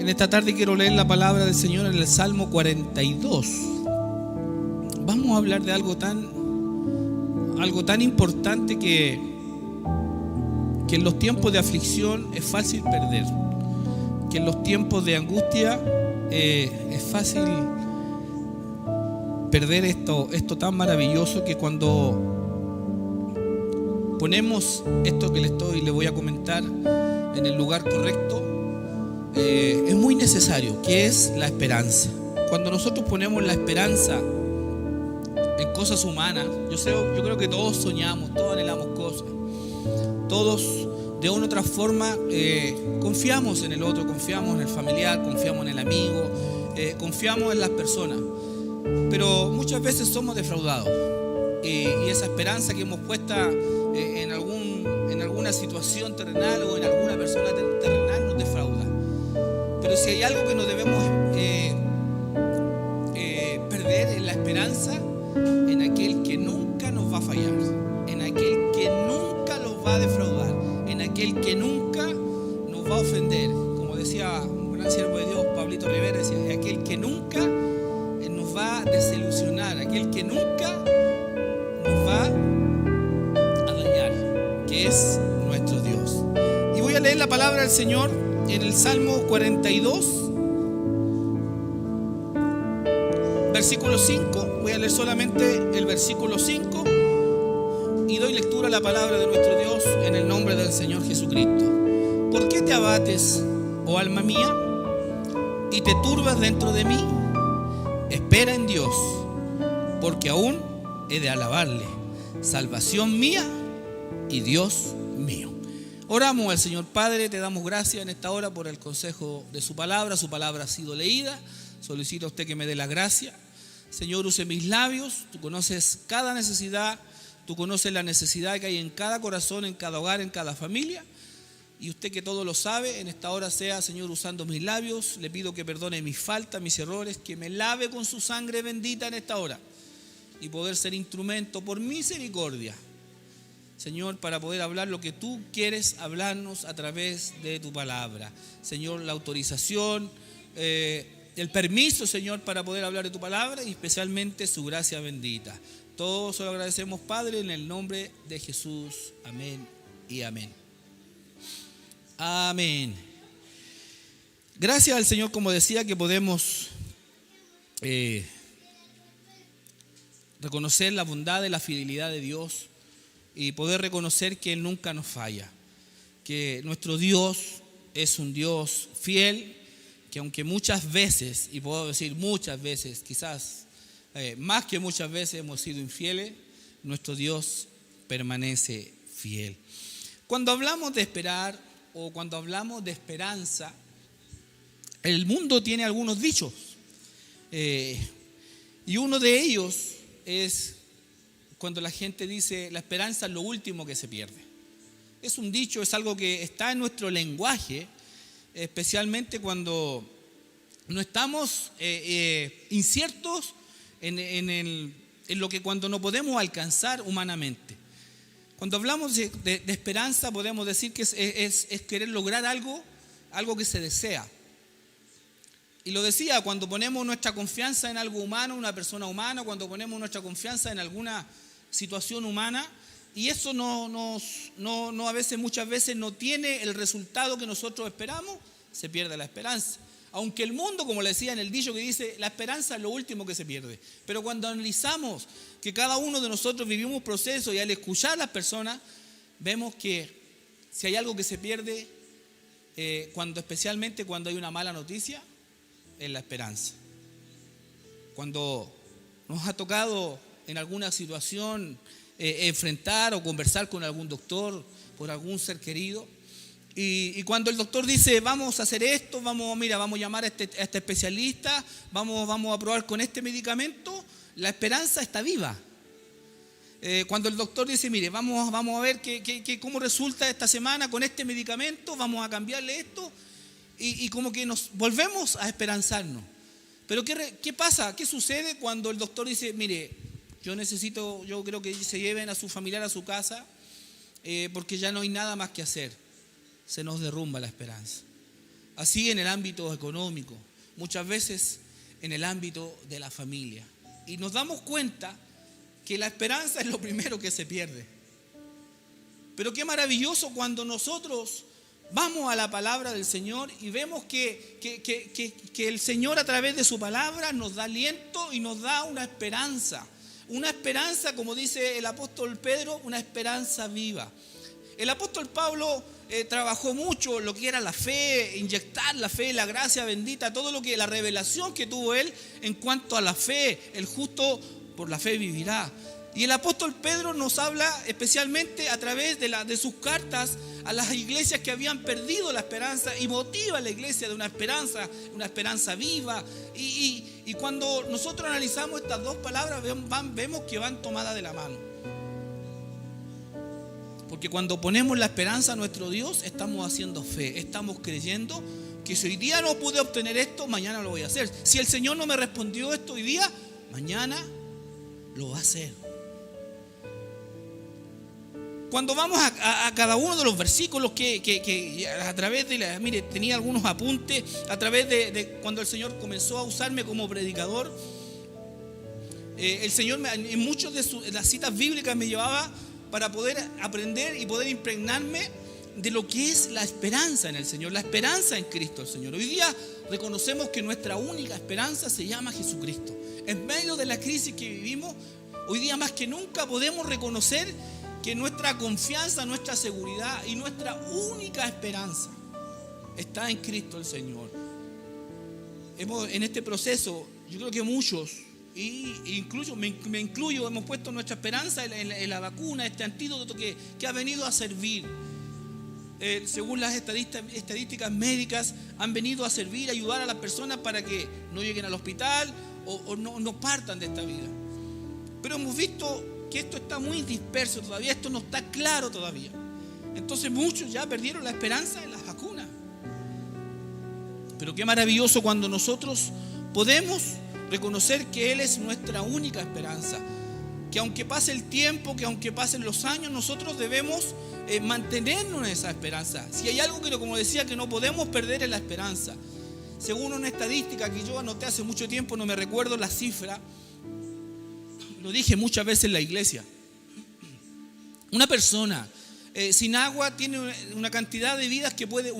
En esta tarde quiero leer la palabra del Señor en el Salmo 42. Vamos a hablar de algo tan importante que en los tiempos de aflicción es fácil perder, que en los tiempos de angustia es fácil perder esto tan maravilloso, que cuando ponemos esto que le voy a comentar en el lugar correcto, es muy necesario, que es la esperanza. Cuando nosotros ponemos la esperanza en cosas humanas, yo creo que todos soñamos, todos anhelamos cosas, todos de una u otra forma confiamos en el otro, confiamos en el familiar, confiamos en el amigo, confiamos en las personas, pero muchas veces somos defraudados, y esa esperanza que hemos puesta en alguna situación terrenal o en alguna persona terrenal nos defrauda. Pero si hay algo que no debemos perder, es la esperanza en aquel que nunca nos va a fallar, en aquel que nunca nos va a defraudar, en aquel que nunca nos va a ofender. Como decía un gran siervo de Dios, Pablito Rivera, decía, aquel que nunca nos va a desilusionar, aquel que nunca nos va a dañar, que es nuestro Dios. Y voy a leer la palabra del Señor en el Salmo 42, versículo 5. Voy a leer solamente el versículo 5 y doy lectura a la palabra de nuestro Dios en el nombre del Señor Jesucristo. ¿Por qué te abates, oh alma mía, y te turbas dentro de mí? Espera en Dios, porque aún he de alabarle, salvación mía y Dios mío. Oramos al Señor. Padre, te damos gracias en esta hora por el consejo de su palabra. Su palabra ha sido leída. Solicito a usted que me dé la gracia. Señor, use mis labios. Tú conoces cada necesidad. Tú conoces la necesidad que hay en cada corazón, en cada hogar, en cada familia. Y usted, que todo lo sabe, en esta hora sea, Señor, usando mis labios. Le pido que perdone mis faltas, mis errores, que me lave con su sangre bendita en esta hora, y poder ser instrumento por misericordia, Señor, para poder hablar lo que tú quieres hablarnos a través de tu palabra. Señor, la autorización, el permiso, Señor, para poder hablar de tu palabra, y especialmente su gracia bendita. Todo se lo agradecemos, Padre, en el nombre de Jesús. Amén y amén. Amén. Gracias al Señor, como decía, que podemos reconocer la bondad y la fidelidad de Dios, y poder reconocer que Él nunca nos falla, que nuestro Dios es un Dios fiel, que aunque muchas veces, y puedo decir muchas veces, quizás más que muchas veces hemos sido infieles, nuestro Dios permanece fiel. Cuando hablamos de esperar, o cuando hablamos de esperanza, el mundo tiene algunos dichos, y uno de ellos es cuando la gente dice: la esperanza es lo último que se pierde. Es un dicho, es algo que está en nuestro lenguaje, especialmente cuando no estamos inciertos en cuando no podemos alcanzar humanamente. Cuando hablamos de esperanza, podemos decir que es querer lograr algo que se desea. Y lo decía, cuando ponemos nuestra confianza en algo humano, una persona humana, cuando ponemos nuestra confianza en alguna situación humana, y eso a veces, muchas veces no tiene el resultado que nosotros esperamos, se pierde la esperanza. Aunque el mundo, como le decía en el dicho que dice, la esperanza es lo último que se pierde. Pero cuando analizamos que cada uno de nosotros vivimos procesos, y al escuchar a las personas, vemos que si hay algo que se pierde, especialmente cuando hay una mala noticia, es la esperanza. Cuando nos ha tocado en alguna situación enfrentar o conversar con algún doctor, por algún ser querido, y cuando el doctor dice: vamos a hacer esto, vamos a llamar a este especialista, vamos a probar con este medicamento, la esperanza está viva. Cuando el doctor dice: mire, vamos a ver cómo resulta esta semana con este medicamento, vamos a cambiarle esto, y como que nos volvemos a esperanzarnos. Pero ¿qué pasa? ¿Qué sucede cuando el doctor dice: mire, yo creo que se lleven a su familiar a su casa, porque ya no hay nada más que hacer? Se nos derrumba la esperanza. así en el ámbito económico, muchas veces en el ámbito de la familia. Y nos damos cuenta que la esperanza es lo primero que se pierde. Pero qué maravilloso cuando nosotros vamos a la palabra del Señor y vemos que el Señor a través de su palabra nos da aliento y nos da una esperanza. Una esperanza, como dice el apóstol Pedro, una esperanza viva. El apóstol Pablo trabajó mucho lo que era la fe, inyectar la fe, la gracia bendita, todo lo que, la revelación que tuvo él en cuanto a la fe. El justo por la fe vivirá. Y el apóstol Pedro nos habla especialmente a través de sus cartas a las iglesias que habían perdido la esperanza, y motiva a la iglesia de una esperanza viva. Y cuando nosotros analizamos estas dos palabras, vemos que van tomadas de la mano. Porque cuando ponemos la esperanza a nuestro Dios, estamos haciendo fe, estamos creyendo que si hoy día no pude obtener esto, mañana lo voy a hacer. Si el Señor no me respondió esto hoy día, mañana lo va a hacer. Cuando vamos a cada uno de los versículos que a través de mire, tenía algunos apuntes a través de cuando el Señor comenzó a usarme como predicador. El Señor en muchas de las citas bíblicas me llevaba para poder aprender y poder impregnarme de lo que es la esperanza en el Señor, la esperanza en Cristo el Señor. Hoy día reconocemos que nuestra única esperanza se llama Jesucristo. En medio de la crisis que vivimos, hoy día más que nunca podemos reconocer que nuestra confianza, nuestra seguridad y nuestra única esperanza está en Cristo el Señor. En este proceso, yo creo que muchos, incluso me incluyo, hemos puesto nuestra esperanza en la vacuna, este antídoto que ha venido a servir. Según las estadísticas médicas, han venido a servir, a ayudar a las personas para que no lleguen al hospital o no partan de esta vida. Pero hemos visto que esto está muy disperso todavía, esto no está claro todavía. Entonces muchos ya perdieron la esperanza en las vacunas. Pero qué maravilloso cuando nosotros podemos reconocer que Él es nuestra única esperanza. Que aunque pase el tiempo, que aunque pasen los años, nosotros debemos mantenernos en esa esperanza. Si hay algo que, como decía, que no podemos perder es la esperanza. Según una estadística que yo anoté hace mucho tiempo, no me recuerdo la cifra, lo dije muchas veces en la iglesia. Una persona sin agua tiene una cantidad de días que puede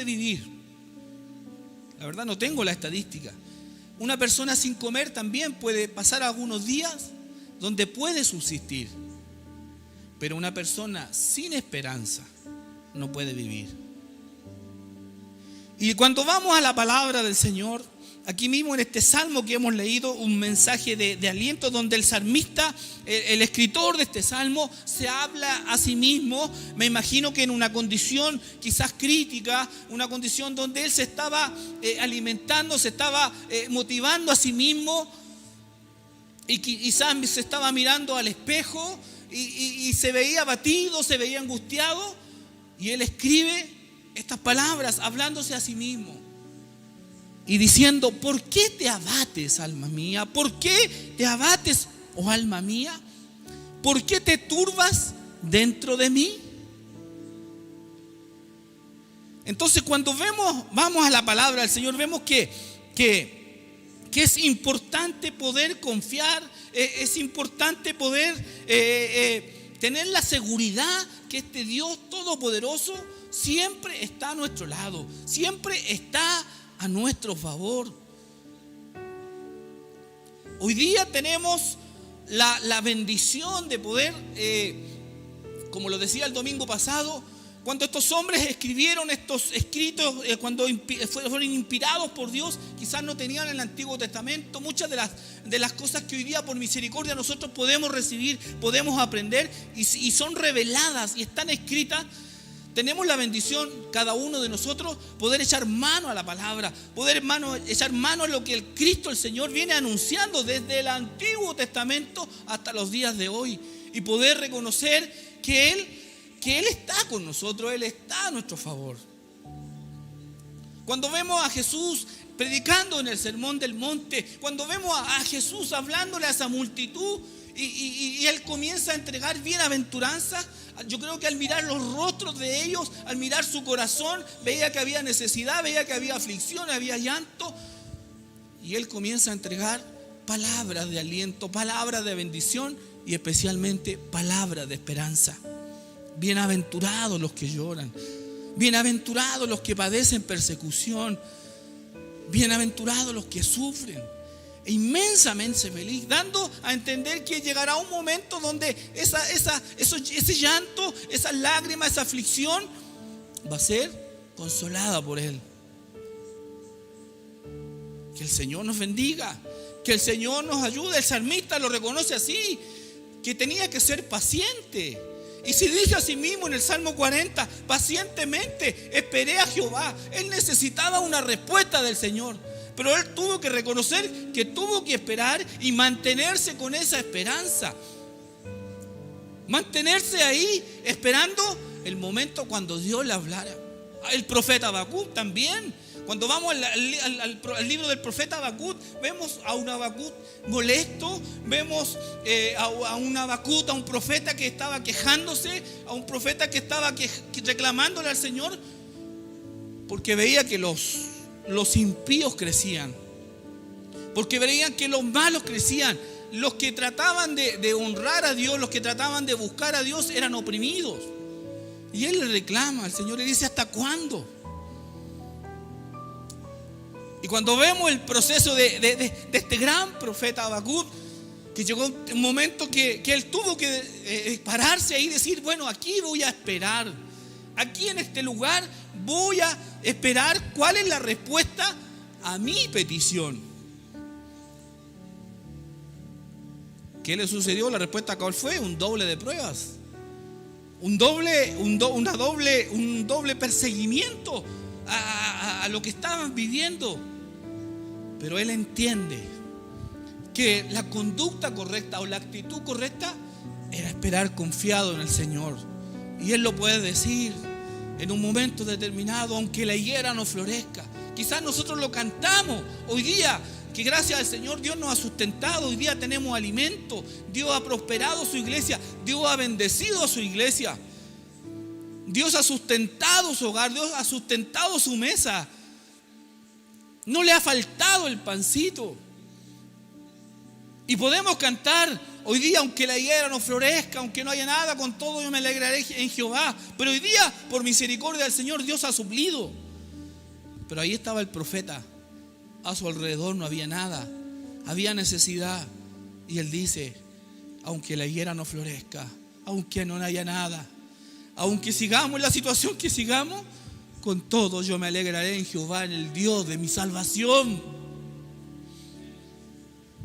vivir. La verdad no tengo la estadística. Una persona sin comer también puede pasar algunos días donde puede subsistir. Pero una persona sin esperanza no puede vivir. Y cuando vamos a la palabra del Señor, aquí mismo en este salmo que hemos leído, un mensaje de aliento donde el salmista, el escritor de este salmo, se habla a sí mismo. Me imagino que en una condición quizás crítica, una condición donde él se estaba alimentando, se estaba motivando a sí mismo, y quizás se estaba mirando al espejo y se veía abatido, se veía angustiado, y él escribe estas palabras hablándose a sí mismo y diciendo: ¿por qué te abates, alma mía? ¿Por qué te abates, oh alma mía? ¿Por qué te turbas dentro de mí? Entonces, cuando vamos a la palabra del Señor, vemos que es importante poder confiar, es importante poder tener la seguridad que este Dios todopoderoso siempre está a nuestro lado, siempre está a nuestro favor. Hoy día tenemos la bendición de poder, como lo decía el domingo pasado, cuando estos hombres escribieron estos escritos, cuando fueron inspirados por Dios, quizás no tenían en el Antiguo Testamento muchas de las cosas que hoy día por misericordia nosotros podemos recibir, podemos aprender, y son reveladas y están escritas. Tenemos la bendición, cada uno de nosotros, poder echar mano a la palabra, echar mano a lo que el Cristo, el Señor, viene anunciando desde el Antiguo Testamento hasta los días de hoy, y poder reconocer que Él está con nosotros, Él está a nuestro favor. Cuando vemos a Jesús predicando en el Sermón del Monte, cuando vemos a Jesús hablándole a esa multitud y Él comienza a entregar bienaventuranzas, yo creo que al mirar los rostros de ellos, al mirar su corazón, veía que había necesidad, veía que había aflicción, había llanto, y Él comienza a entregar palabras de aliento, palabras de bendición y especialmente palabras de esperanza. Bienaventurados los que lloran, bienaventurados los que padecen persecución, bienaventurados los que sufren. E inmensamente feliz, dando a entender que llegará un momento donde ese llanto, esa lágrima, esa aflicción va a ser consolada por Él. Que el Señor nos bendiga, que el Señor nos ayude. El salmista lo reconoce así, que tenía que ser paciente. Y se dice a sí mismo en el Salmo 40, pacientemente esperé a Jehová. Él necesitaba una respuesta del Señor, pero él tuvo que reconocer que tuvo que esperar y mantenerse con esa esperanza. Mantenerse ahí esperando el momento cuando Dios le hablara. El profeta Habacuc también. Cuando vamos al libro del profeta Habacuc, vemos a un Habacuc molesto, vemos a un Habacuc, a un profeta que estaba quejándose, a un profeta que estaba reclamándole al Señor, porque veía que los impíos crecían, porque veían que los malos crecían, los que trataban de honrar a Dios, los que trataban de buscar a Dios eran oprimidos. Y él le reclama al Señor y dice: ¿hasta cuándo? Y cuando vemos el proceso de este gran profeta Habacuc, que llegó un momento que él tuvo que pararse ahí y decir: bueno, aquí voy a esperar, aquí en este lugar voy a esperar cuál es la respuesta a mi petición. ¿Qué le sucedió? La respuesta cuál fue: un doble de pruebas, un doble perseguimiento a lo que estaban viviendo. Pero él entiende que la conducta correcta o la actitud correcta era esperar confiado en el Señor. Y él lo puede decir en un momento determinado: aunque la higuera no florezca. Quizás nosotros lo cantamos hoy día, que gracias al Señor Dios nos ha sustentado. Hoy día tenemos alimento, Dios ha prosperado su iglesia, Dios ha bendecido a su iglesia, Dios ha sustentado su hogar, Dios ha sustentado su mesa. No le ha faltado el pancito. Y podemos cantar hoy día: aunque la higuera no florezca, aunque no haya nada, con todo yo me alegraré en Jehová. Pero hoy día, por misericordia del Señor, Dios ha suplido. Pero ahí estaba el profeta. A su alrededor no había nada, había necesidad. Y él dice: aunque la higuera no florezca, aunque no haya nada, aunque sigamos en la situación que sigamos, con todo yo me alegraré en Jehová, en el Dios de mi salvación.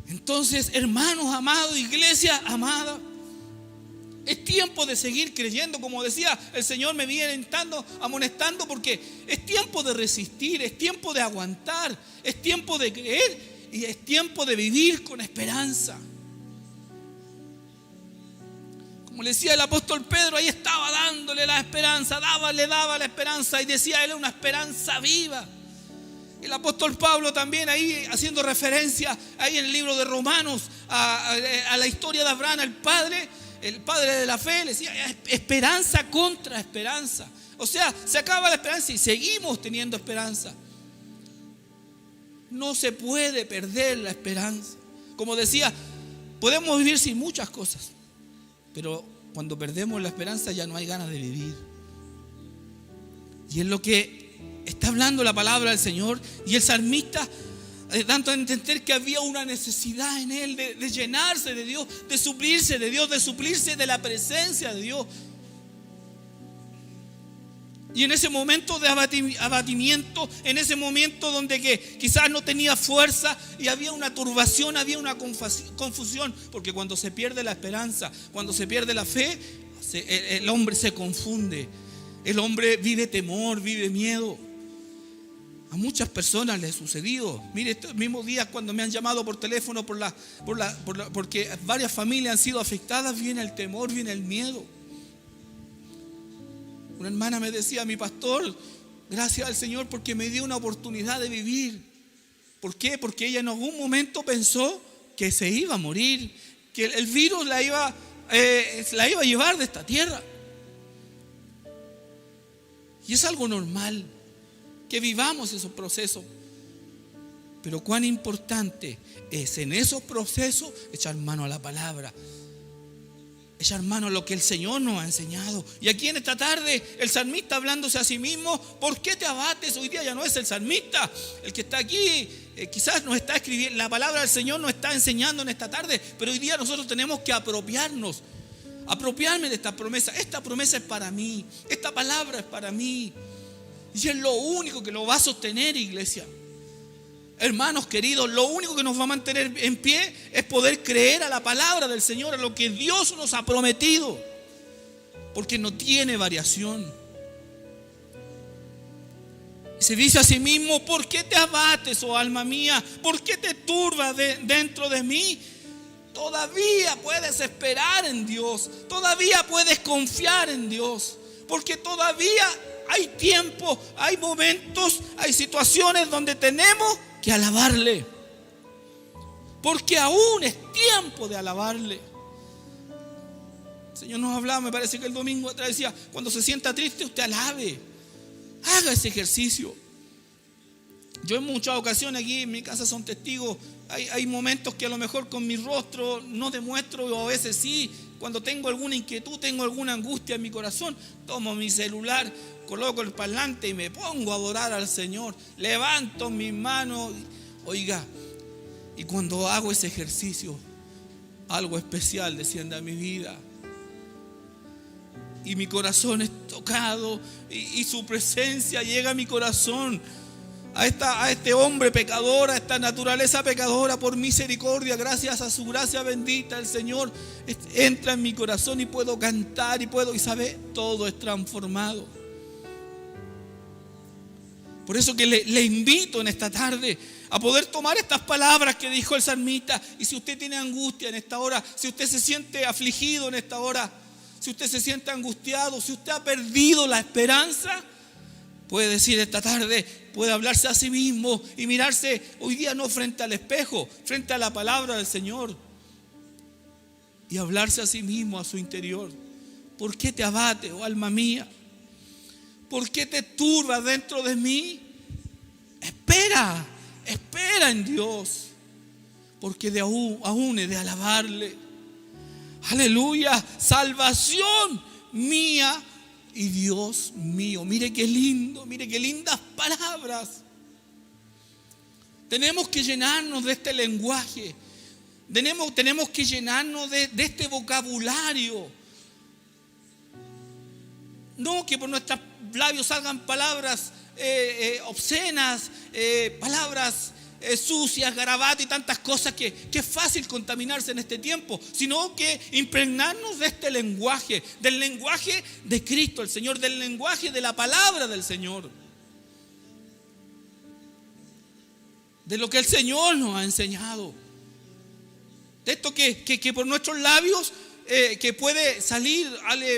Entonces, hermanos amados, iglesia amada, es tiempo de seguir creyendo. Como decía, el Señor me viene amonestando, porque es tiempo de resistir, es tiempo de aguantar, es tiempo de creer y es tiempo de vivir con esperanza. Como le decía el apóstol Pedro, ahí estaba dándole la esperanza, le daba la esperanza, y decía él: una esperanza viva. El apóstol Pablo también, ahí haciendo referencia ahí en el libro de Romanos a la historia de Abraham, el padre de la fe, le decía: esperanza contra esperanza. O sea, se acaba la esperanza y seguimos teniendo esperanza. No se puede perder la esperanza. Como decía, podemos vivir sin muchas cosas, pero cuando perdemos la esperanza ya no hay ganas de vivir. Y es lo que está hablando la palabra del Señor. Y el salmista, dando a entender que había una necesidad en él de llenarse de Dios, de suplirse de Dios, de suplirse de la presencia de Dios. Y en ese momento de abatimiento, en ese momento donde que quizás no tenía fuerza y había una turbación, había una confusión, porque cuando se pierde la esperanza, cuando se pierde la fe, el hombre se confunde, el hombre vive temor, vive miedo. A muchas personas les ha sucedido. Mire, estos mismos días cuando me han llamado por teléfono porque varias familias han sido afectadas, viene el temor, viene el miedo. Una hermana me decía: mi pastor, gracias al Señor porque me dio una oportunidad de vivir. ¿Por qué? Porque ella en algún momento pensó que se iba a morir, que el virus la iba a llevar de esta tierra. Y es algo normal que vivamos esos procesos. Pero cuán importante es en esos procesos echar mano a la palabra, echar mano a lo que el Señor nos ha enseñado. Y aquí en esta tarde el salmista hablándose a sí mismo: ¿por qué te abates? Hoy día ya no es el salmista el que está aquí, quizás nos está escribiendo, la palabra del Señor nos está enseñando en esta tarde, pero hoy día nosotros tenemos que apropiarme de esta promesa. Esta promesa es para mí, esta palabra es para mí, y es lo único que lo va a sostener, iglesia. Hermanos queridos, lo único que nos va a mantener en pie es poder creer a la palabra del Señor, a lo que Dios nos ha prometido, porque no tiene variación. Se dice a sí mismo: ¿por qué te abates, oh alma mía? ¿Por qué te turbas dentro de mí? Todavía puedes esperar en Dios, todavía puedes confiar en Dios, porque todavía hay tiempo, hay momentos, hay situaciones donde tenemos que alabarle, porque aún es tiempo de alabarle. El Señor nos hablaba, me parece que el domingo atrás decía: cuando se sienta triste, usted alabe, haga ese ejercicio. Yo en muchas ocasiones aquí en mi casa son testigos, hay momentos que a lo mejor con mi rostro no demuestro, o a veces sí. Cuando tengo alguna inquietud, tengo alguna angustia en mi corazón, tomo mi celular, coloco el parlante y me pongo a adorar al Señor. Levanto mis manos, oiga, y cuando hago ese ejercicio, algo especial desciende a mi vida. Y mi corazón es tocado, y su presencia llega a mi corazón. A este hombre pecador, a esta naturaleza pecadora, por misericordia, gracias a su gracia bendita, el Señor entra en mi corazón y puedo cantar y sabe, todo es transformado. Por eso que le invito en esta tarde a poder tomar estas palabras que dijo el salmista. Y si usted tiene angustia en esta hora, si usted se siente afligido en esta hora, si usted se siente angustiado, si usted ha perdido la esperanza, puede decir esta tarde, puede hablarse a sí mismo y mirarse hoy día no frente al espejo, frente a la palabra del Señor, y hablarse a sí mismo, a su interior. ¿Por qué te abates, oh alma mía? ¿Por qué te turbas dentro de mí? Espera en Dios, porque aún he de alabarle. Aleluya, salvación mía y Dios mío. Mire qué lindo, mire qué lindas palabras. Tenemos que llenarnos de este lenguaje. Tenemos que llenarnos de este vocabulario. No que por nuestros labios salgan palabras obscenas, palabras sucias, garabato y tantas cosas que es fácil contaminarse en este tiempo, sino que impregnarnos de este lenguaje, del lenguaje de Cristo el Señor, del lenguaje de la palabra del Señor, de lo que el Señor nos ha enseñado, de esto que por nuestros labios que puede salir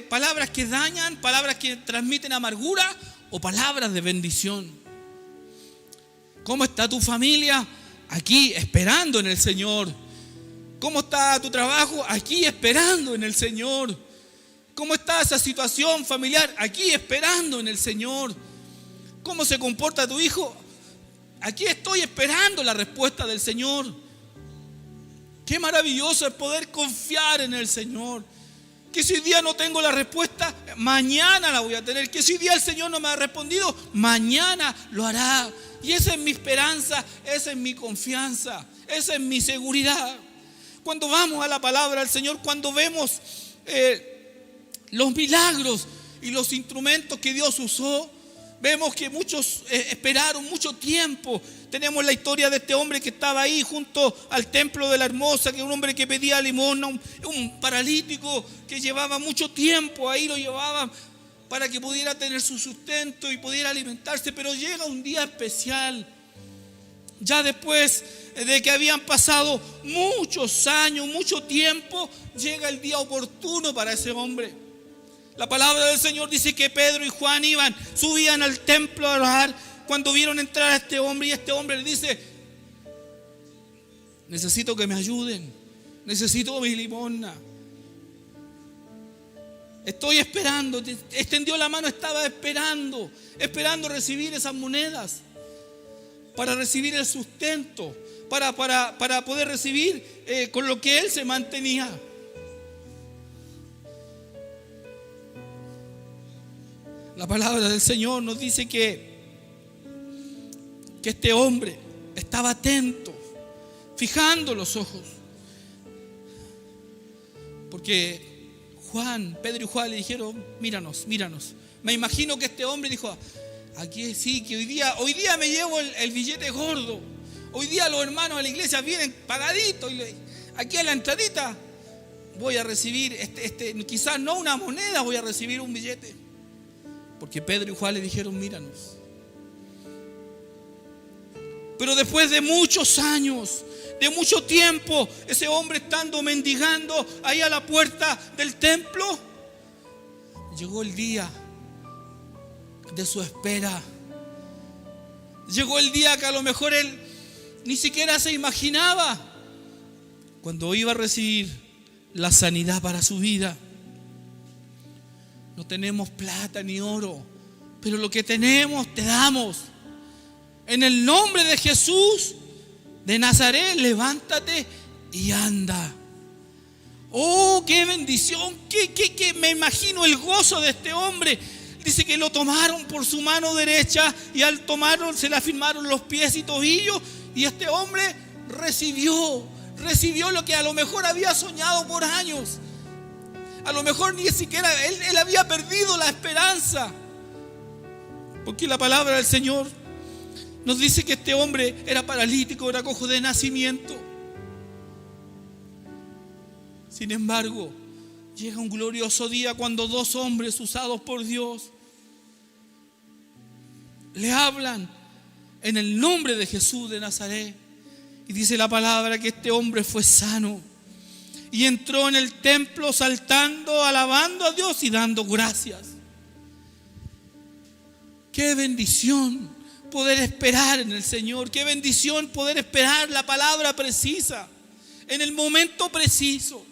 palabras que dañan, palabras que transmiten amargura o palabras de bendición. ¿Cómo está tu familia? Aquí esperando en el Señor. ¿Cómo está tu trabajo? Aquí esperando en el Señor. ¿Cómo está esa situación familiar? Aquí esperando en el Señor. ¿Cómo se comporta tu hijo? Aquí estoy esperando la respuesta del Señor. Qué maravilloso es poder confiar en el Señor. Que si hoy día no tengo la respuesta, mañana la voy a tener. Que si hoy día el Señor no me ha respondido, mañana lo hará. Y esa es mi esperanza, esa es mi confianza, esa es mi seguridad. Cuando vamos a la palabra del Señor, cuando vemos los milagros y los instrumentos que Dios usó, vemos que muchos esperaron mucho tiempo. Tenemos la historia de este hombre que estaba ahí junto al templo de la Hermosa, que es un hombre que pedía limosna, un paralítico que llevaba mucho tiempo ahí, lo llevaban para que pudiera tener su sustento y pudiera alimentarse. Pero llega un día especial, ya después de que habían pasado muchos años, mucho tiempo, llega el día oportuno para ese hombre. La palabra del Señor dice que Pedro y Juan subían al templo a orar cuando vieron entrar a este hombre, y este hombre le dice: necesito que me ayuden, necesito mi limosna. Estoy esperando, extendió la mano, estaba esperando recibir esas monedas para recibir el sustento, para poder recibir con lo que él se mantenía. La palabra del Señor nos dice que este hombre estaba atento, fijando los ojos, porque Pedro y Juan le dijeron: míranos. Me imagino que este hombre dijo: aquí sí, que hoy día me llevo el billete gordo. Hoy día los hermanos de la iglesia vienen pagaditos y aquí a la entradita voy a recibir quizás no una moneda, voy a recibir un billete. Porque Pedro y Juan le dijeron: míranos. Pero después de muchos años, de mucho tiempo, ese hombre estando mendigando ahí a la puerta del templo, llegó el día de su espera. Llegó el día que a lo mejor él ni siquiera se imaginaba, cuando iba a recibir la sanidad para su vida. No tenemos plata ni oro, pero lo que tenemos te damos. En el nombre de Jesús de Nazaret, levántate y anda. Oh, qué bendición, que me imagino el gozo de este hombre. Dice que lo tomaron por su mano derecha y al tomarlo se le afirmaron los pies y tobillos, y este hombre recibió lo que a lo mejor había soñado por años. A lo mejor ni siquiera él había perdido la esperanza, porque la palabra del Señor nos dice que este hombre era paralítico, era cojo de nacimiento. Sin embargo, llega un glorioso día cuando dos hombres usados por Dios le hablan en el nombre de Jesús de Nazaret. Y dice la palabra que este hombre fue sano y entró en el templo saltando, alabando a Dios y dando gracias. Qué bendición poder esperar en el Señor. Qué bendición poder esperar la palabra precisa en el momento preciso.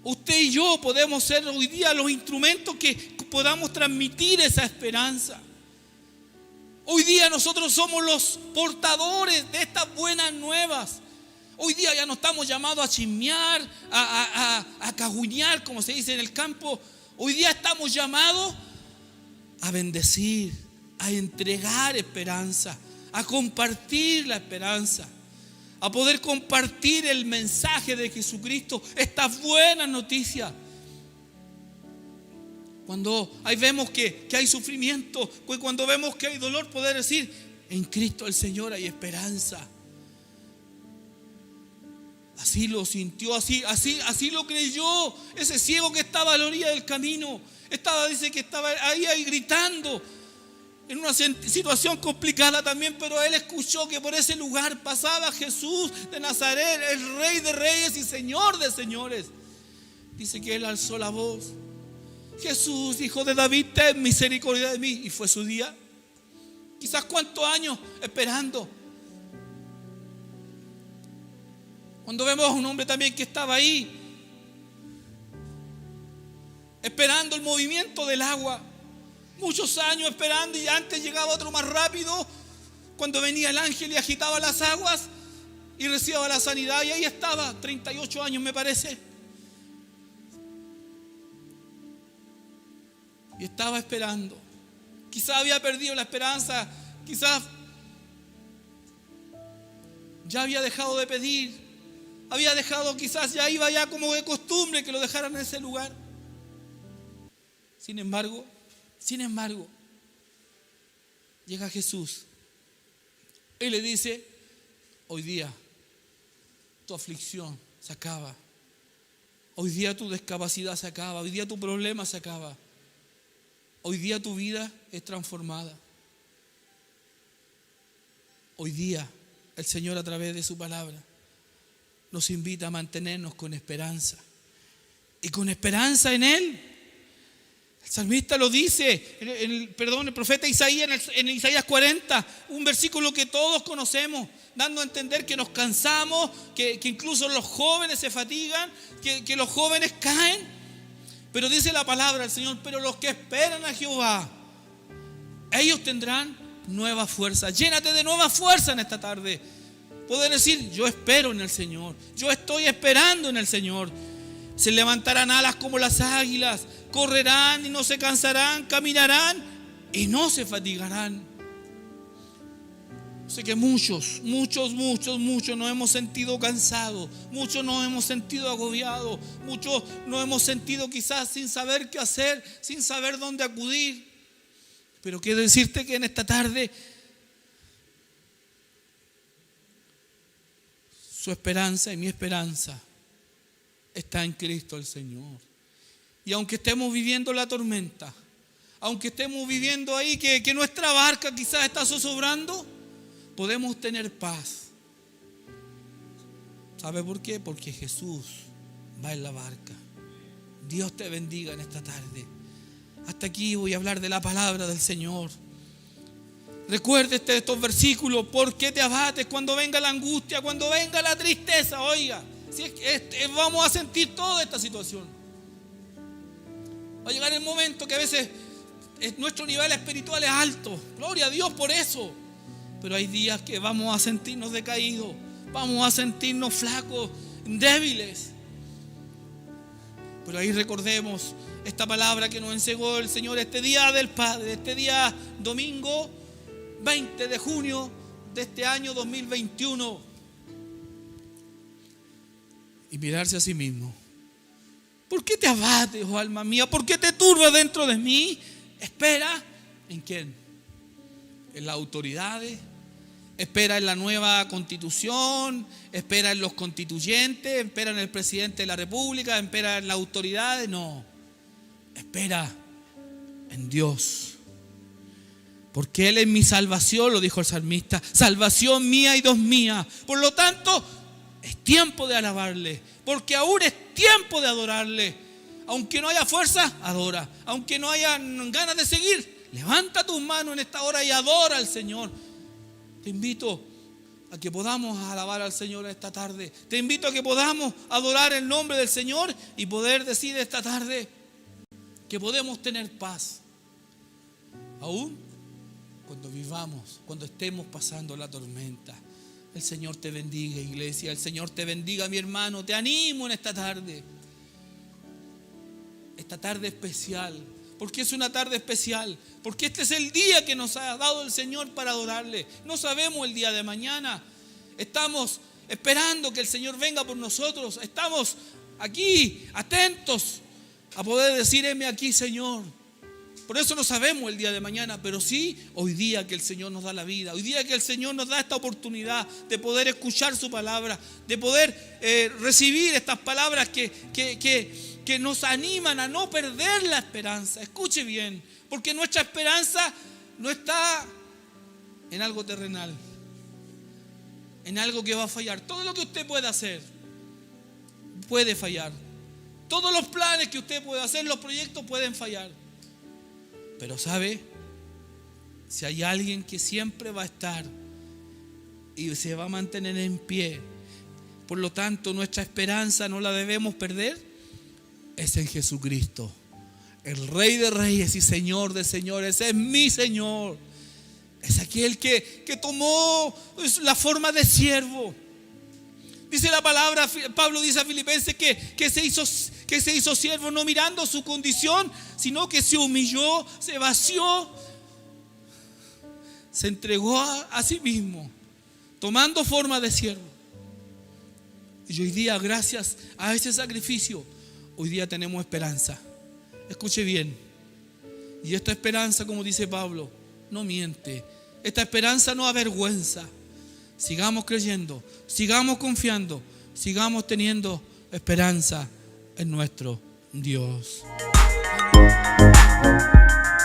Usted y yo podemos ser hoy día los instrumentos que podamos transmitir esa esperanza. Hoy día nosotros somos los portadores de estas buenas nuevas. Hoy día ya no estamos llamados a chismear, a caguñar, como se dice en el campo. Hoy día estamos llamados a bendecir, a entregar esperanza, a compartir la esperanza, a poder compartir el mensaje de Jesucristo, estas buenas noticias. Cuando ahí vemos que hay sufrimiento, cuando vemos que hay dolor, poder decir: en Cristo el Señor hay esperanza. Así lo sintió, así lo creyó ese ciego que estaba a la orilla del camino. Dice que estaba ahí gritando en una situación complicada también, pero él escuchó que por ese lugar pasaba Jesús de Nazaret, el Rey de Reyes y Señor de Señores. Dice que él alzó la voz: Jesús, Hijo de David, ten misericordia de mí. Y fue su día. Quizás cuántos años esperando. Cuando vemos a un hombre también que estaba ahí esperando el movimiento del agua, muchos años esperando, y antes llegaba otro más rápido, cuando venía el ángel y agitaba las aguas y recibía la sanidad, y ahí estaba, 38 años me parece, y estaba esperando. Quizás había perdido la esperanza, quizás ya había dejado de pedir, quizás ya iba ya como de costumbre que lo dejaran en ese lugar. Sin embargo, llega Jesús y le dice: hoy día tu aflicción se acaba, hoy día tu discapacidad se acaba, hoy día tu problema se acaba, hoy día tu vida es transformada. Hoy día el Señor, a través de su palabra, nos invita a mantenernos con esperanza, y con esperanza en Él. El salmista lo dice, el profeta Isaías en Isaías 40, un versículo que todos conocemos, dando a entender que nos cansamos, que incluso los jóvenes se fatigan, que los jóvenes caen. Pero dice la palabra del Señor, pero los que esperan a Jehová, ellos tendrán nueva fuerza. Llénate de nueva fuerza en esta tarde. Poder decir, yo espero en el Señor, yo estoy esperando en el Señor. Se levantarán alas como las águilas, correrán y no se cansarán, caminarán y no se fatigarán. Sé que muchos nos hemos sentido cansados, muchos nos hemos sentido agobiados, muchos nos hemos sentido quizás sin saber qué hacer, sin saber dónde acudir. Pero quiero decirte que en esta tarde su esperanza y mi esperanza está en Cristo el Señor. Y aunque estemos viviendo la tormenta, aunque estemos viviendo ahí que nuestra barca quizás está zozobrando, podemos tener paz. ¿Sabe por qué? Porque Jesús va en la barca. Dios te bendiga en esta tarde. Hasta aquí voy a hablar de la palabra del Señor. Recuerde estos versículos. ¿Por qué te abates cuando venga la angustia, cuando venga la tristeza? Oiga, si vamos a sentir toda esta situación. Va a llegar el momento que a veces nuestro nivel espiritual es alto. Gloria a Dios por eso. Pero hay días que vamos a sentirnos decaídos, vamos a sentirnos flacos, débiles. Pero ahí recordemos esta palabra que nos enseñó el Señor este día del Padre, este día domingo 20 de junio de este año 2021. Y mirarse a sí mismo. ¿Por qué te abates, oh alma mía? ¿Por qué te turbas dentro de mí? Espera, ¿en quién? En las autoridades, espera en la nueva constitución, espera en los constituyentes, espera en el presidente de la República, espera en las autoridades. No, espera en Dios. Porque Él es mi salvación, lo dijo el salmista. Salvación mía y Dios mía. Por lo tanto, es tiempo de alabarle. Porque aún es tiempo de adorarle. Aunque no haya fuerza, adora. Aunque no haya ganas de seguir, levanta tus manos en esta hora y adora al Señor. Te invito a que podamos alabar al Señor esta tarde. Te invito a que podamos adorar el nombre del Señor y poder decir esta tarde que podemos tener paz. Aún cuando vivamos, cuando estemos pasando la tormenta. El Señor te bendiga, iglesia. El Señor te bendiga, mi hermano. Te animo en esta tarde. Esta tarde especial. Porque es una tarde especial. Porque este es el día que nos ha dado el Señor para adorarle. No sabemos el día de mañana. Estamos esperando que el Señor venga por nosotros. Estamos aquí atentos a poder decir: heme aquí, Señor. Por eso no sabemos el día de mañana, pero sí hoy día que el Señor nos da la vida. Hoy día que el Señor nos da esta oportunidad de poder escuchar su palabra, de poder recibir estas palabras que nos animan a no perder la esperanza. Escuche bien, porque nuestra esperanza no está en algo terrenal, en algo que va a fallar. Todo lo que usted pueda hacer puede fallar. Todos los planes que usted puede hacer, los proyectos pueden fallar. Pero ¿sabe? Si hay alguien que siempre va a estar y se va a mantener en pie, por lo tanto nuestra esperanza no la debemos perder, es en Jesucristo, el Rey de Reyes y Señor de Señores. Es mi Señor. Es aquel que tomó la forma de siervo. Dice la palabra, Pablo dice a Filipenses que se hizo siervo no mirando su condición, sino que se humilló, se vació, se entregó a sí mismo, tomando forma de siervo. Y hoy día, gracias a ese sacrificio, hoy día tenemos esperanza. Escuche bien. Y esta esperanza, como dice Pablo, no miente. Esta esperanza no avergüenza. Sigamos creyendo, sigamos confiando, sigamos teniendo esperanza en nuestro Dios. Amén.